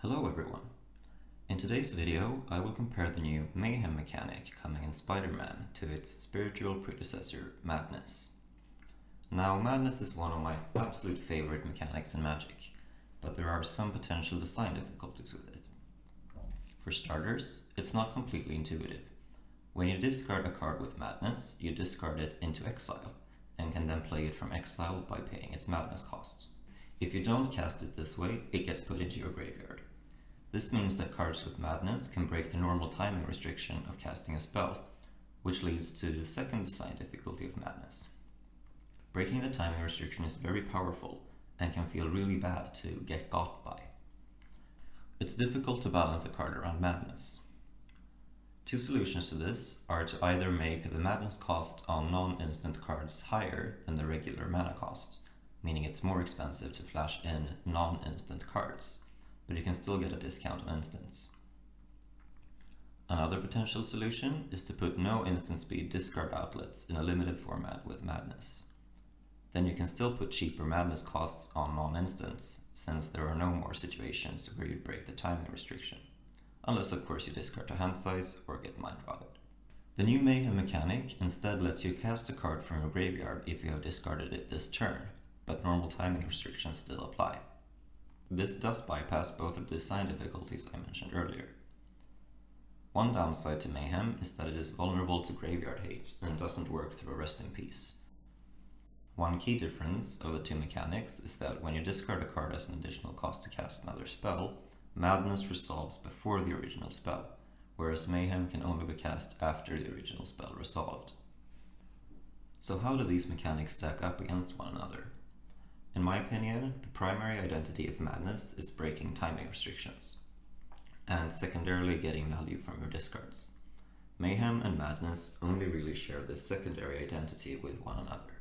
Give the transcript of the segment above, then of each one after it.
Hello everyone. In today's video, I will compare the new Mayhem mechanic coming in Spider-Man to its spiritual predecessor, Madness. Now, Madness is one of my absolute favorite mechanics in Magic, but there are some potential design difficulties with it. For starters, it's not completely intuitive. When you discard a card with Madness, you discard it into exile, and can then play it from exile by paying its Madness cost. If you don't cast it this way, it gets put into your graveyard. This means that cards with Madness can break the normal timing restriction of casting a spell, which leads to the second design difficulty of Madness. Breaking the timing restriction is very powerful and can feel really bad to get got by. It's difficult to balance a card around Madness. Two solutions to this are to either make the Madness cost on non-instant cards higher than the regular mana cost, meaning it's more expensive to flash in non-instant cards, but you can still get a discount on instants. Another potential solution is to put no instant speed discard outlets in a limited format with Madness. Then you can still put cheaper Madness costs on non-instants, since there are no more situations where you break the timing restriction, unless of course you discard to hand size or get mind rotted. The new Mayhem mechanic instead lets you cast a card from your graveyard if you have discarded it this turn, but normal timing restrictions still apply. This does bypass both of the design difficulties I mentioned earlier. One downside to Mayhem is that it is vulnerable to graveyard hate and doesn't work through a rest in peace. One key difference of the two mechanics is that when you discard a card as an additional cost to cast another spell, Madness resolves before the original spell, whereas Mayhem can only be cast after the original spell resolved. So how do these mechanics stack up against one another? In my opinion, the primary identity of Madness is breaking timing restrictions, and secondarily getting value from your discards. Mayhem and Madness only really share this secondary identity with one another.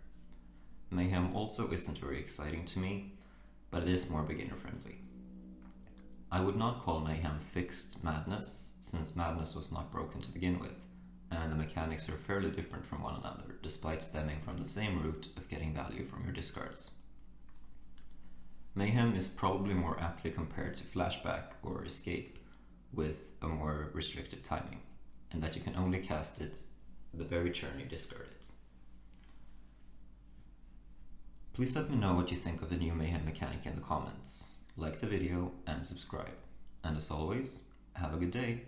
Mayhem also isn't very exciting to me, but it is more beginner friendly. I would not call Mayhem fixed Madness, since Madness was not broken to begin with, and the mechanics are fairly different from one another, despite stemming from the same root of getting value from your discards. Mayhem is probably more aptly compared to Flashback or Escape, with a more restricted timing, and that you can only cast it the very turn you discard it. Please let me know what you think of the new Mayhem mechanic in the comments. Like the video and subscribe. And as always, have a good day!